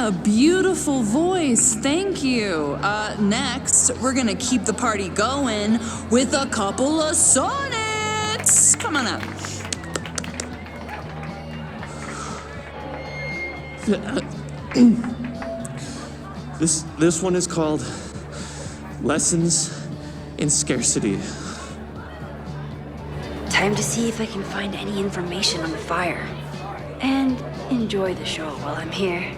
Yeah, beautiful voice. Thank you. Next, we're gonna keep the party going with a couple of sonnets. Come on up. This one is called Lessons in Scarcity. Time to see if I can find any information on the fire. And enjoy the show while I'm here.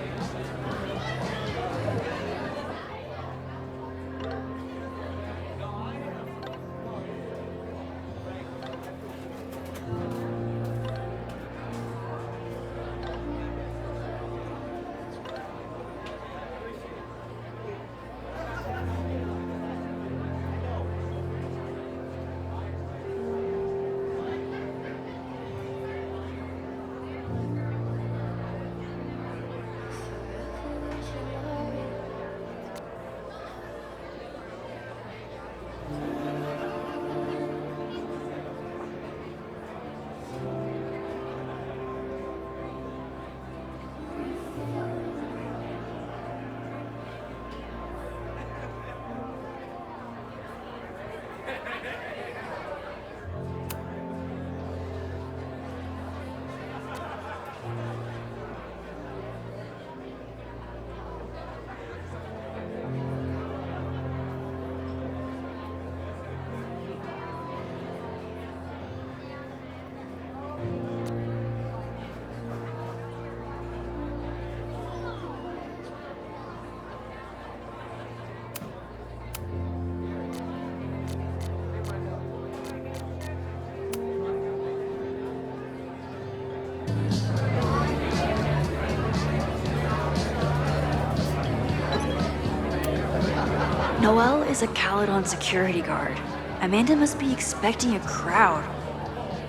Noelle is a Caledon security guard. Amanda must be expecting a crowd.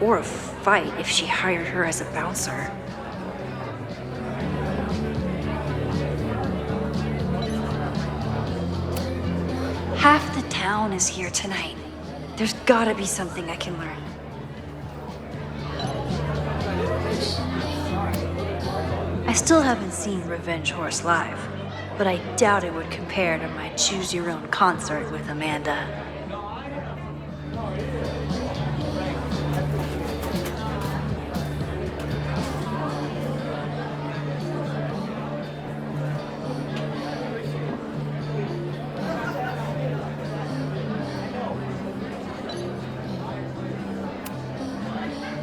Or a fight if she hired her as a bouncer. Half the town is here tonight. There's gotta be something I can learn. I still haven't seen Revenge Horse live, but I doubt it would compare to my Choose Your Own concert with Amanda.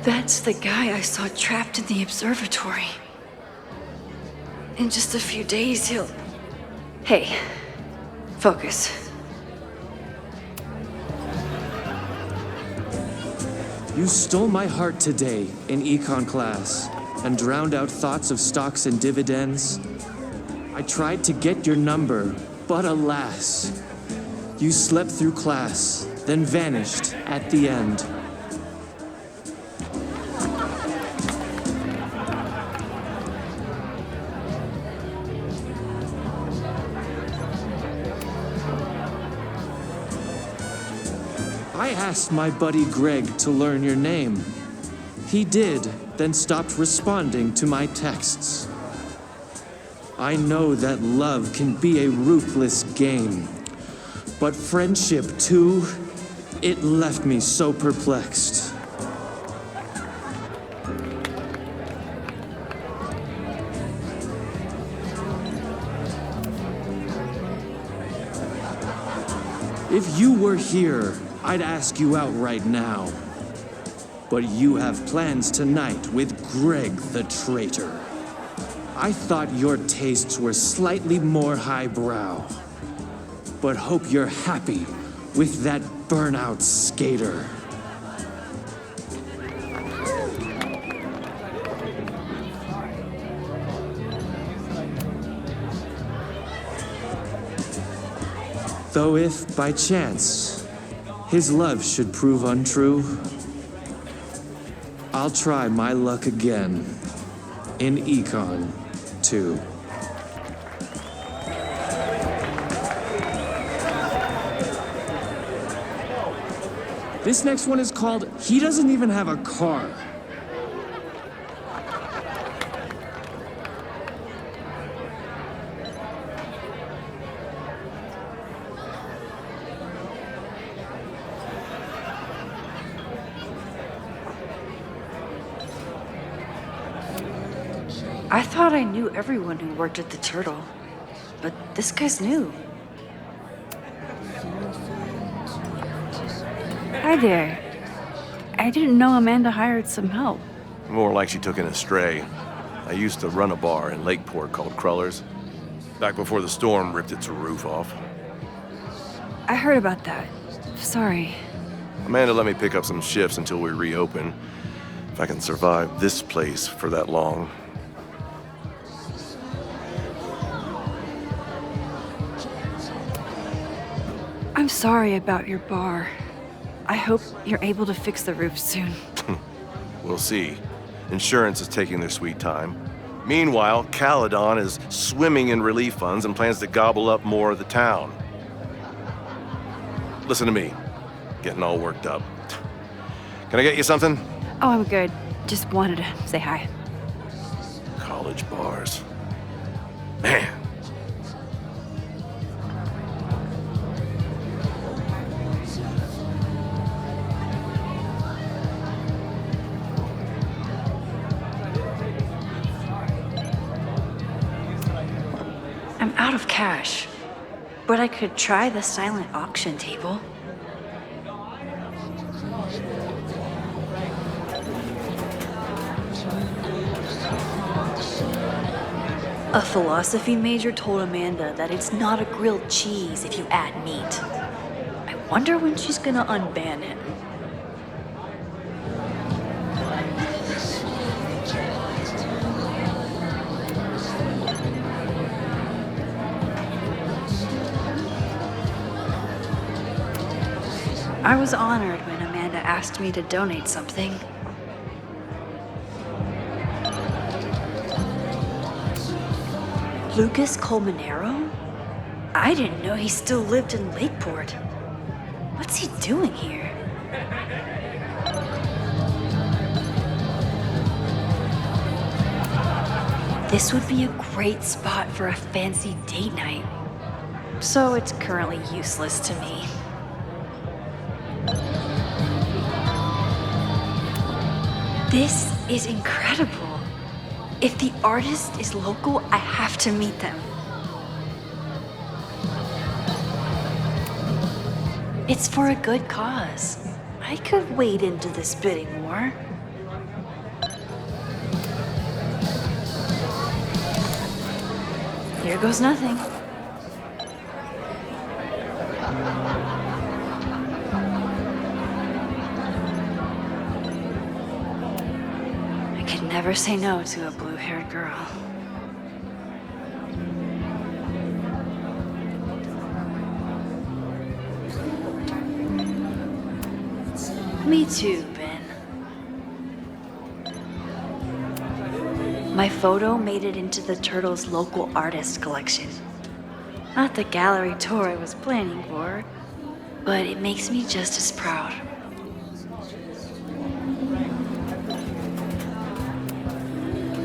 That's the guy I saw trapped in the observatory. In just a few days, he'll... Hey, focus. You stole my heart today in econ class and drowned out thoughts of stocks and dividends. I tried to get your number, but alas, you slept through class, then vanished at the end. I asked my buddy Greg to learn your name. He did, then stopped responding to my texts. I know that love can be a ruthless game, but friendship too, it left me so perplexed. If you were here, I'd ask you out right now. But you have plans tonight with Greg the traitor. I thought your tastes were slightly more highbrow. But hope you're happy with that burnout skater. Though if, by chance, his love should prove untrue, I'll try my luck again in Econ 2. This next one is called He Doesn't Even Have a Car. I thought I knew everyone who worked at the Turtle, but this guy's new. Hi there. I didn't know Amanda hired some help. More like she took in a stray. I used to run a bar in Lakeport called Crullers, back before the storm ripped its roof off. I heard about that. Sorry. Amanda let me pick up some shifts until we reopen. If I can survive this place for that long. I'm sorry about your bar. I hope you're able to fix the roof soon. We'll see. Insurance is taking their sweet time. Meanwhile, Caledon is swimming in relief funds and plans to gobble up more of the town. Listen to me. Getting all worked up. Can I get you something? Oh, I'm good. Just wanted to say hi. College bars. Man. I'm out of cash, but I could try the silent auction table. A philosophy major told Amanda that it's not a grilled cheese if you add meat. I wonder when she's gonna unban it. I was honored when Amanda asked me to donate something. Lucas Colmenero? I didn't know he still lived in Lakeport. What's he doing here? This would be a great spot for a fancy date night. So it's currently useless to me. This is incredible. If the artist is local, I have to meet them. It's for a good cause. I could wade into this bidding war. Here goes nothing. Never say no to a blue-haired girl. Me too, Ben. My photo made it into the Turtle's local artist collection. Not the gallery tour I was planning for, but it makes me just as proud.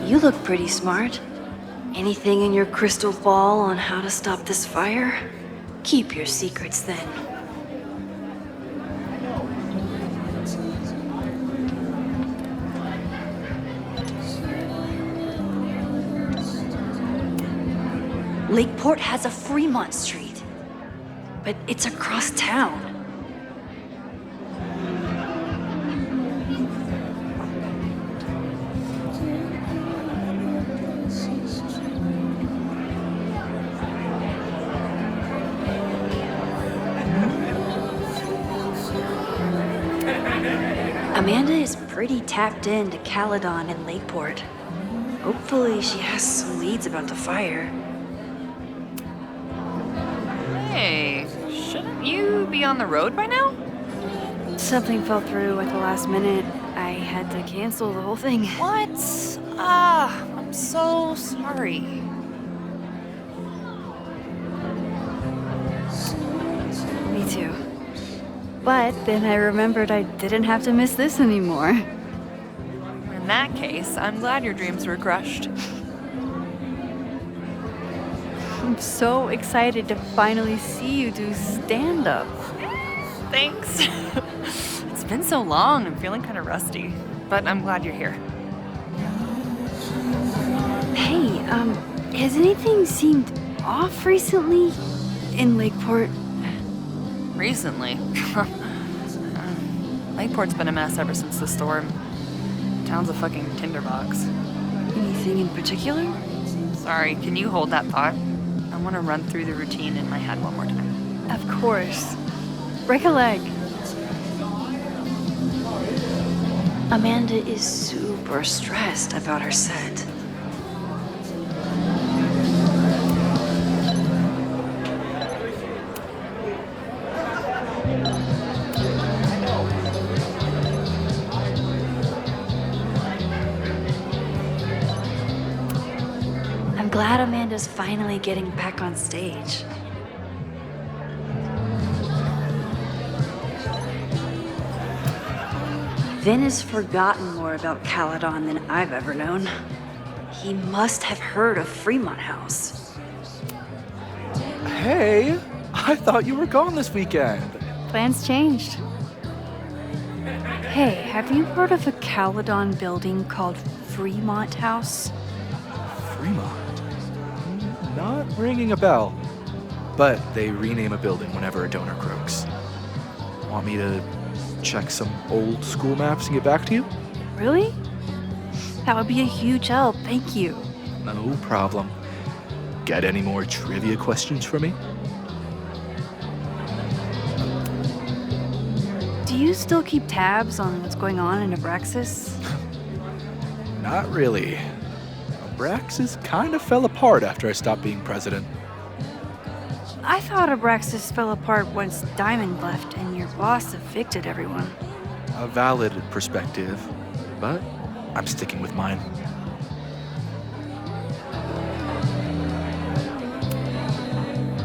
You look pretty smart. Anything in your crystal ball on how to stop this fire? Keep your secrets then. Lakeport has a Fremont Street, but it's across town. Amanda is pretty tapped into Caledon and Lakeport. Hopefully she has some leads about the fire. Hey, shouldn't you be on the road by now? Something fell through at the last minute. I had to cancel the whole thing. What? I'm so sorry. Me too. But then I remembered I didn't have to miss this anymore. In that case, I'm glad your dreams were crushed. I'm so excited to finally see you do stand-up. Thanks. It's been so long, I'm feeling kind of rusty. But I'm glad you're here. Hey, has anything seemed off recently in Lakeport? Recently. Lakeport's been a mess ever since the storm. Town's a fucking tinderbox. Anything in particular? Sorry, can you hold that thought? I want to run through the routine in my head one more time. Of course. Break a leg. Amanda is super stressed about her set. I'm glad Amanda's finally getting back on stage. Vin has forgotten more about Caledon than I've ever known. He must have heard of Fremont House. Hey, I thought you were gone this weekend. Plans changed. Hey, have you heard of a Caledon building called Fremont House? Fremont? Not ringing a bell. But they rename a building whenever a donor croaks. Want me to check some old school maps and get back to you? Really? That would be a huge help, thank you. No problem. Got any more trivia questions for me? Do you still keep tabs on what's going on in Abraxas? Not really. Abraxas kind of fell apart after I stopped being president. I thought Abraxas fell apart once Diamond left and your boss evicted everyone. A valid perspective, but I'm sticking with mine.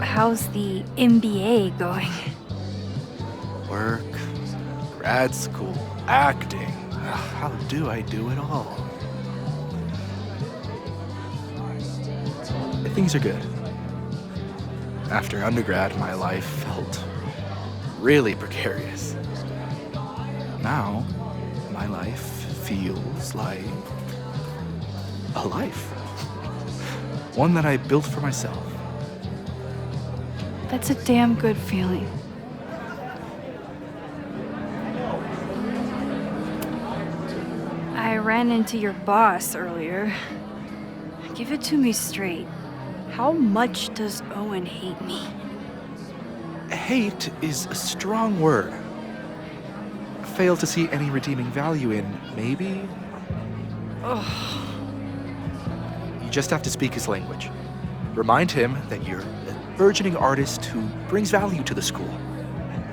How's the MBA going? Work, grad school, acting. How do I do it all? Things are good. After undergrad, my life felt really precarious. Now, my life feels like a life. One that I built for myself. That's a damn good feeling. I ran into your boss earlier. Give it to me straight. How much does Owen hate me? Hate is a strong word. Fail to see any redeeming value in, maybe? Ugh. You just have to speak his language. Remind him that you're a burgeoning artist who brings value to the school.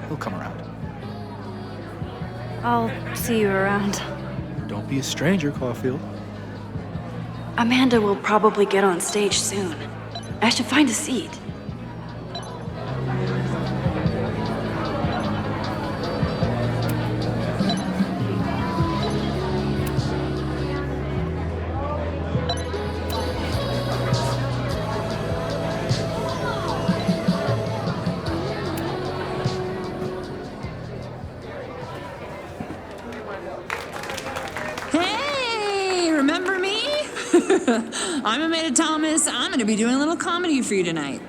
He'll come around. I'll see you around. Don't be a stranger, Caulfield. Amanda will probably get on stage soon. I should find a seat. Hey, remember me? I'm Amanda Thomas. I'm going to be doing a little comedy for you tonight.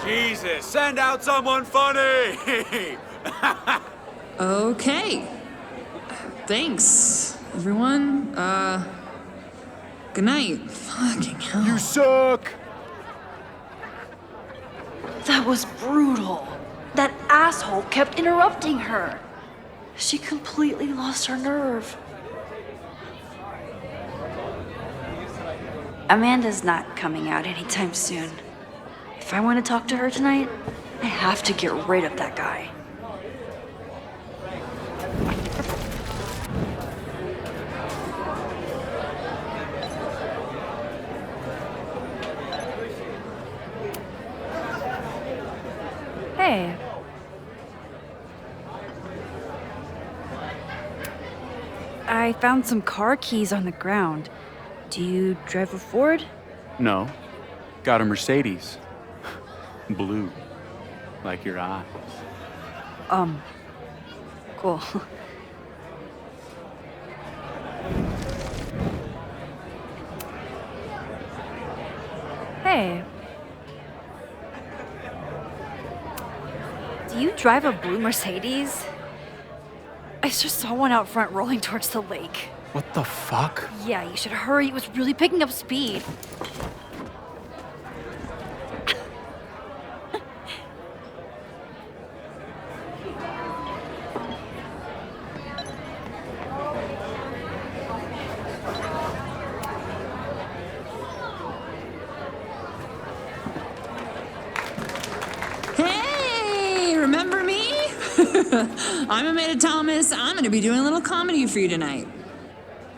Jesus, send out someone funny! Okay. Thanks, everyone. Good night. Fucking hell. You suck! That was brutal. That asshole kept interrupting her. She completely lost her nerve. Amanda's not coming out anytime soon. If I want to talk to her tonight, I have to get rid of that guy. Hey. I found some car keys on the ground. Do you drive a Ford? No. Got a Mercedes. Blue. Like your eyes. Cool. Hey. Do you drive a blue Mercedes? I just saw one out front rolling towards the lake. What the fuck? Yeah, you should hurry. It was really picking up speed. Hey, remember me? I'm Amanda Thomas. I'm going to be doing a little comedy for you tonight.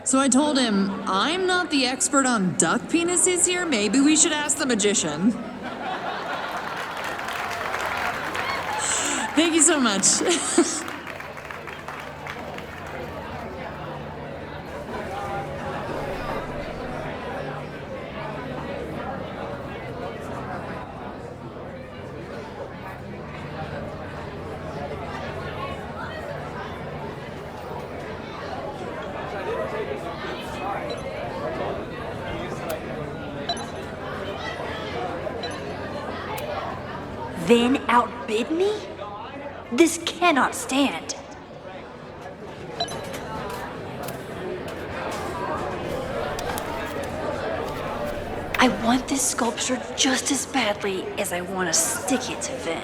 So I told him, I'm not the expert on duck penises here. Maybe we should ask the magician. Thank you so much. Then outbid me? This cannot stand. I want this sculpture just as badly as I want to stick it to Vin.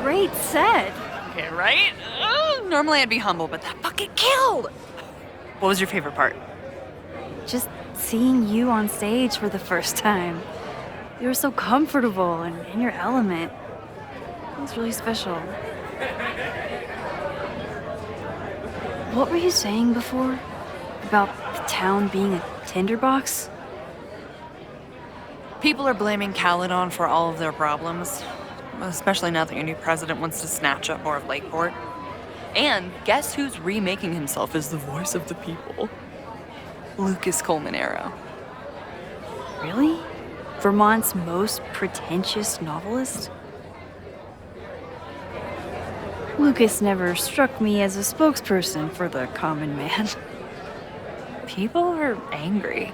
Great set. Okay, right? Normally I'd be humble, but that fucking killed! What was your favorite part? Just seeing you on stage for the first time. You were so comfortable and in your element. It was really special. What were you saying before? About the town being a tinderbox? People are blaming Caledon for all of their problems, especially now that your new president wants to snatch up more of Lakeport. And guess who's remaking himself as the voice of the people? Lucas Colmenero. Really? Vermont's most pretentious novelist? Lucas never struck me as a spokesperson for the common man. People are angry.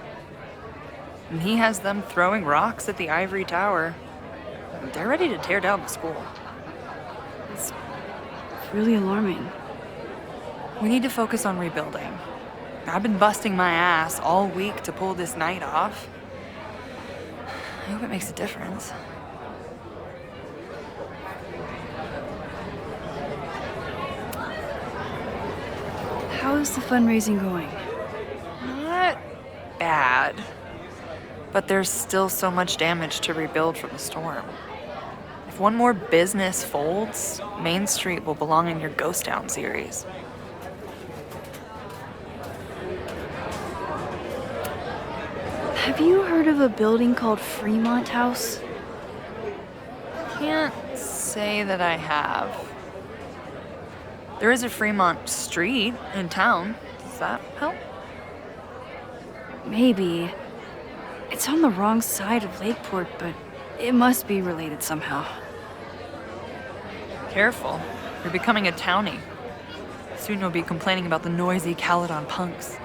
And he has them throwing rocks at the Ivory Tower. They're ready to tear down the school. It's really alarming. We need to focus on rebuilding. I've been busting my ass all week to pull this night off. I hope it makes a difference. How is the fundraising going? Not bad. But there's still so much damage to rebuild from the storm. If one more business folds, Main Street will belong in your Ghost Town series. Have you heard of a building called Fremont House? Can't say that I have. There is a Fremont Street in town. Does that help? Maybe. It's on the wrong side of Lakeport, but it must be related somehow. Careful. You're becoming a townie. Soon you'll be complaining about the noisy Caledon punks.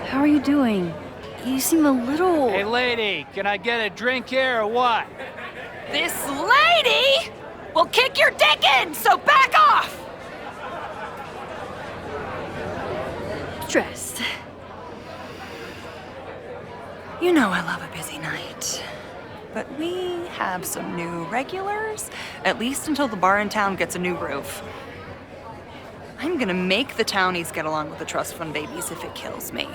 How are you doing? You seem a little... Hey, lady, can I get a drink here or what? This lady will kick your dick in, so back off! Stressed. You know I love a busy night. But we have some new regulars, at least until the bar in town gets a new roof. I'm gonna make the townies get along with the trust fund babies if it kills me.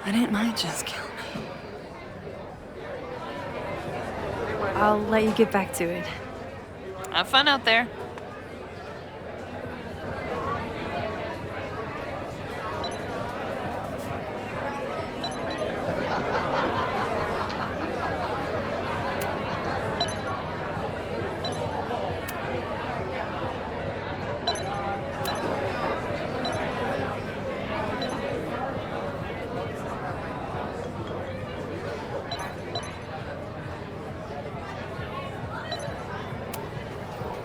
And it might just kill me. I'll let you get back to it. Have fun out there.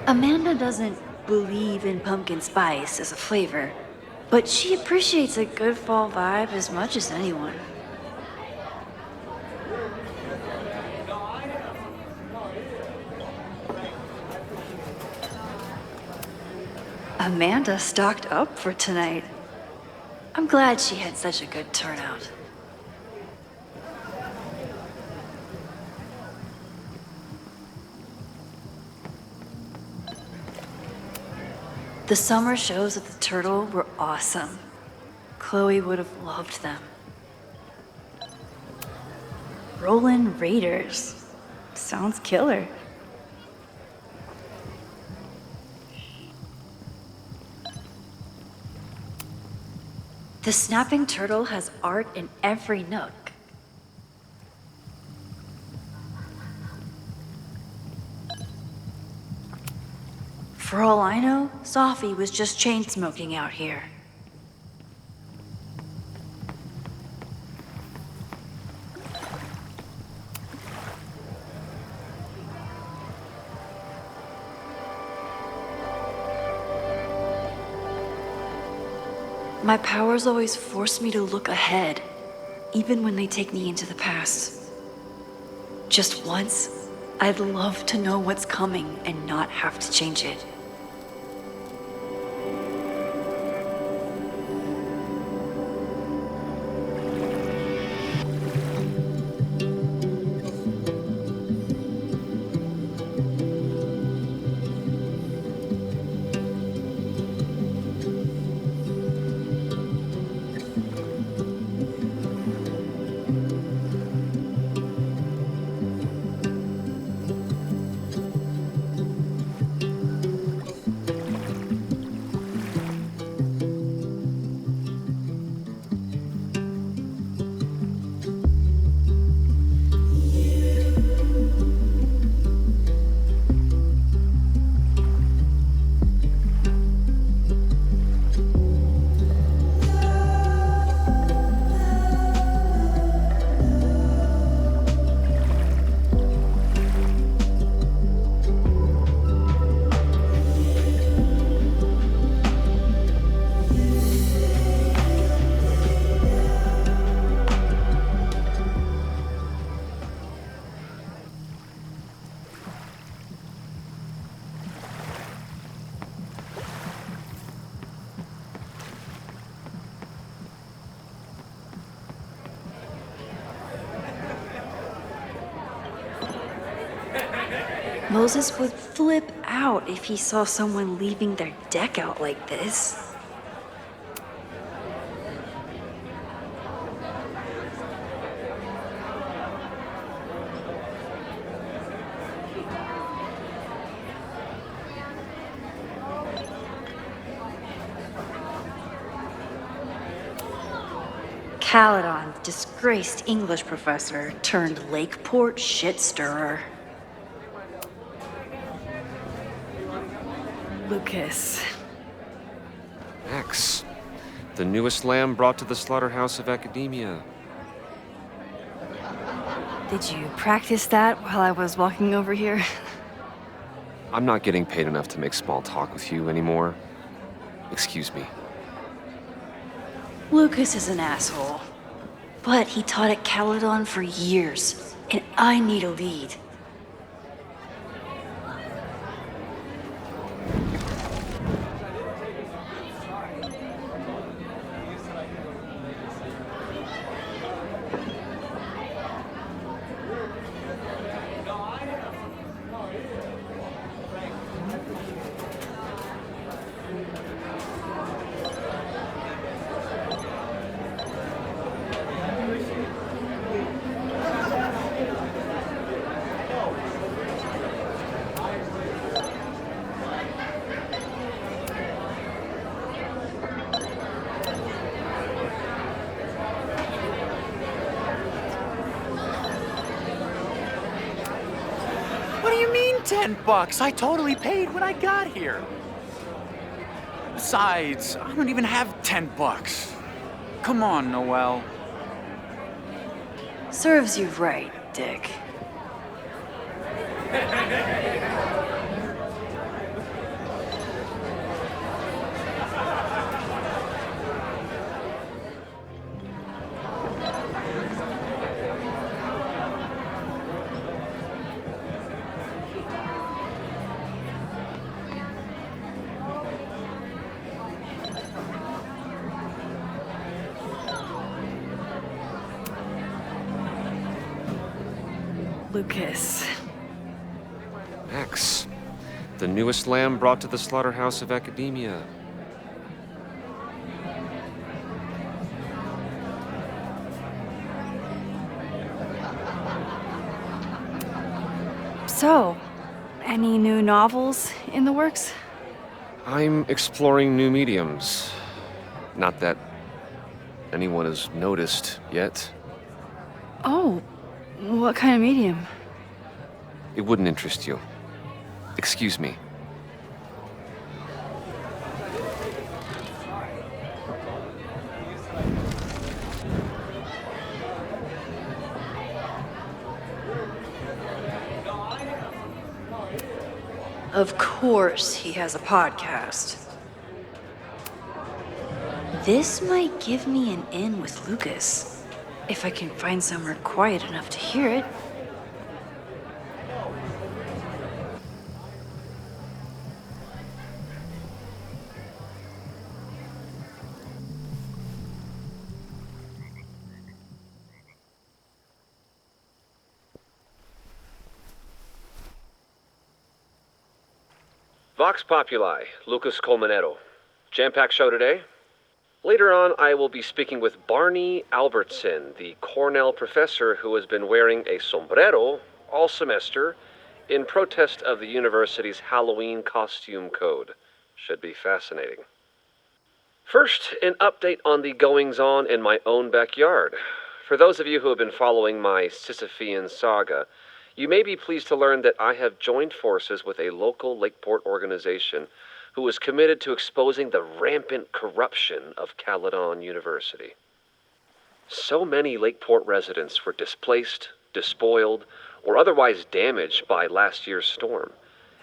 Amanda doesn't believe in pumpkin spice as a flavor, but she appreciates a good fall vibe as much as anyone. Amanda stocked up for tonight. I'm glad she had such a good turnout. The summer shows at the Turtle were awesome. Chloe would have loved them. Rollin' Raiders. Sounds killer. The Snapping Turtle has art in every nook. For all I know, Sophie was just chain smoking out here. My powers always force me to look ahead, even when they take me into the past. Just once, I'd love to know what's coming and not have to change it. Moses would flip out if he saw someone leaving their deck out like this. Caledon, disgraced English professor turned Lakeport shit stirrer. Lucas. Max, the newest lamb brought to the slaughterhouse of academia. Did you practice that while I was walking over here? I'm not getting paid enough to make small talk with you anymore. Excuse me. Lucas is an asshole. But he taught at Caledon for years, and I need a lead. What do you mean $10? I totally paid when I got here. Besides, I don't even have $10. Come on, Noel. Serves you right, Dick. Lucas. Max, the newest lamb brought to the slaughterhouse of academia. So, any new novels in the works? I'm exploring new mediums. Not that anyone has noticed yet. Oh, what kind of medium? It wouldn't interest you. Excuse me. Of course he has a podcast. This might give me an in with Lucas, if I can find somewhere quiet enough to hear it. Vox Populi, Lucas Colmenero. Jam-packed show today. Later on, I will be speaking with Barney Albertson, the Cornell professor who has been wearing a sombrero all semester in protest of the university's Halloween costume code. Should be fascinating. First, an update on the goings-on in my own backyard. For those of you who have been following my Sisyphean saga, you may be pleased to learn that I have joined forces with a local Lakeport organization who is committed to exposing the rampant corruption of Caledon University. So many Lakeport residents were displaced, despoiled, or otherwise damaged by last year's storm.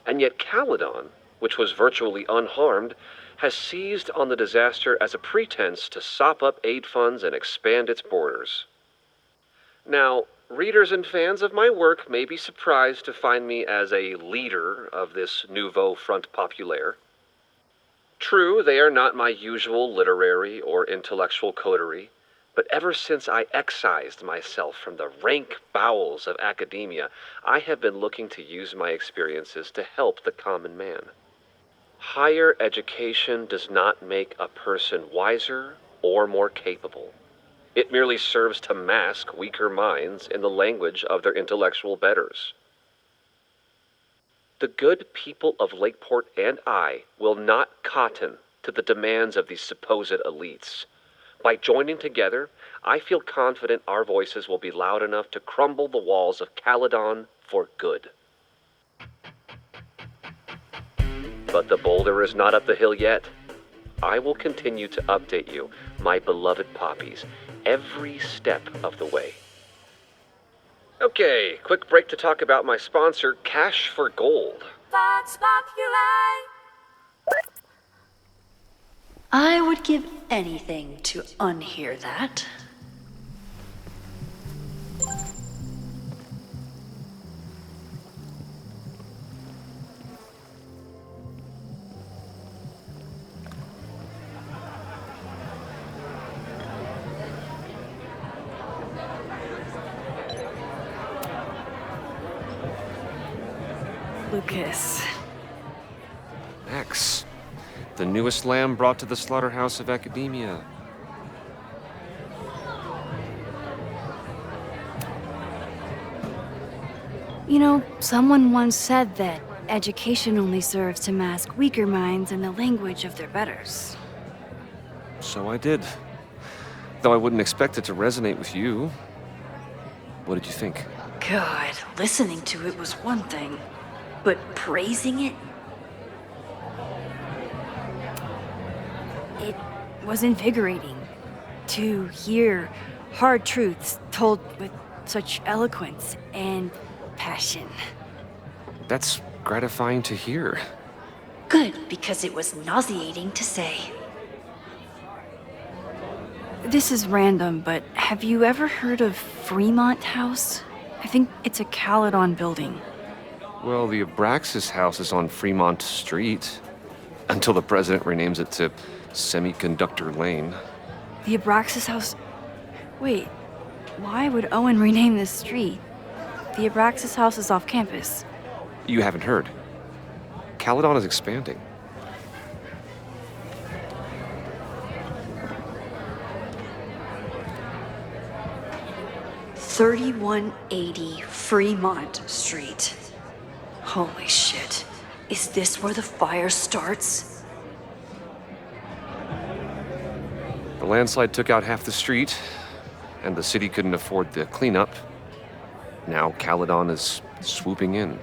And yet Caledon, which was virtually unharmed, has seized on the disaster as a pretense to sop up aid funds and expand its borders. Now, readers and fans of my work may be surprised to find me as a leader of this nouveau front populaire. True, they are not my usual literary or intellectual coterie, but ever since I excised myself from the rank bowels of academia, I have been looking to use my experiences to help the common man. Higher education does not make a person wiser or more capable. It merely serves to mask weaker minds in the language of their intellectual betters. The good people of Lakeport and I will not cotton to the demands of these supposed elites. By joining together, I feel confident our voices will be loud enough to crumble the walls of Caledon for good. But the boulder is not up the hill yet. I will continue to update you, my beloved poppies, every step of the way. Okay, quick break to talk about my sponsor, Cash for Gold. Vox Populi. I would give anything to unhear that. Lucas. Max, the newest lamb brought to the slaughterhouse of academia. You know, someone once said that education only serves to mask weaker minds in the language of their betters. So I did. Though I wouldn't expect it to resonate with you. What did you think? God, listening to it was one thing, but praising it? It was invigorating to hear hard truths told with such eloquence and passion. That's gratifying to hear. Good, because it was nauseating to say. This is random, but have you ever heard of Fremont House? I think it's a Caledon building. Well, the Abraxas house is on Fremont Street. Until the president renames it to Semiconductor Lane. The Abraxas House? Wait, why would Owen rename this street? The Abraxas house is off campus. You haven't heard. Caledon is expanding. $3180 Fremont Street. Holy shit. Is this where the fire starts? The landslide took out half the street, and the city couldn't afford the cleanup. Now Caledon is swooping in.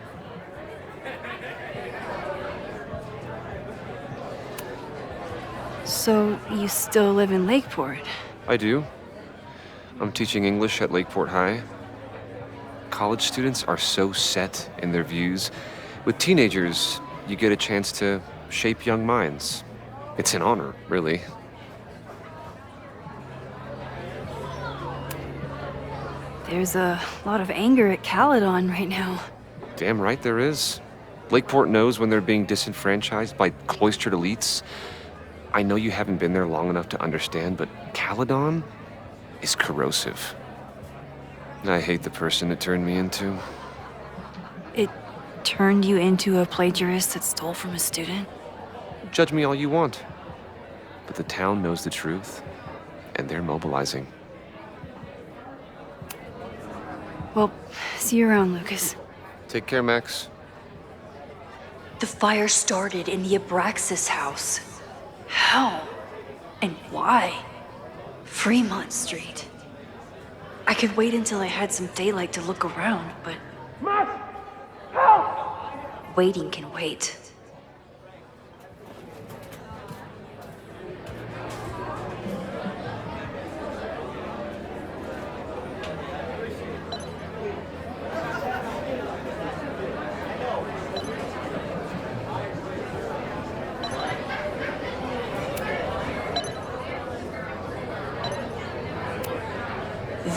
So, you still live in Lakeport? I do. I'm teaching English at Lakeport High. College students are so set in their views. With teenagers, you get a chance to shape young minds. It's an honor, really. There's a lot of anger at Caledon right now. Damn right there is. Lakeport knows when they're being disenfranchised by cloistered elites. I know you haven't been there long enough to understand, but Caledon is corrosive. I hate the person it turned me into. It turned you into a plagiarist that stole from a student? Judge me all you want. But the town knows the truth, and they're mobilizing. Well, see you around, Lucas. Take care, Max. The fire started in the Abraxas house. How? And why? Fremont Street. I could wait until I had some daylight to look around, but... Max! Help! Waiting can wait.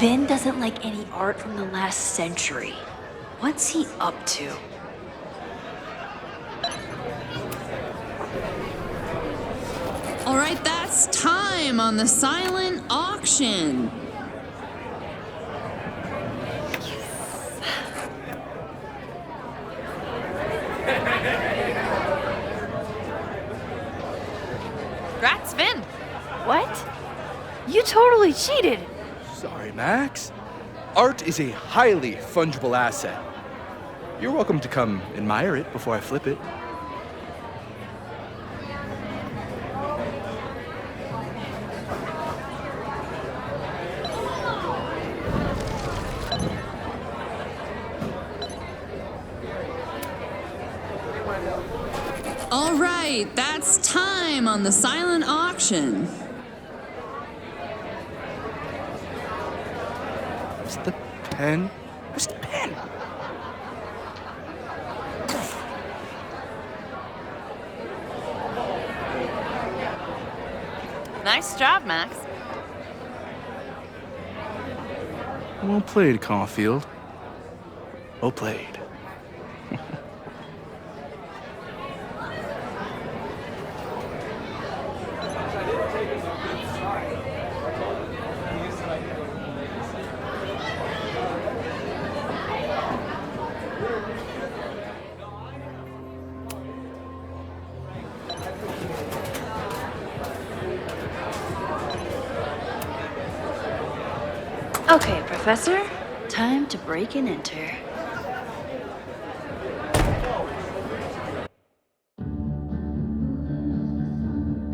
Vin doesn't like any art from the last century. What's he up to? All right, that's time on the silent auction. Congrats, Vin. What? You totally cheated. Sorry, Max. Art is a highly fungible asset. You're welcome to come admire it before I flip it. All right, that's time on the silent auction. Where's the pen? Where's the pen? Nice job, Max. Well played, Caulfield. Well played. Okay, Professor. Time to break and enter.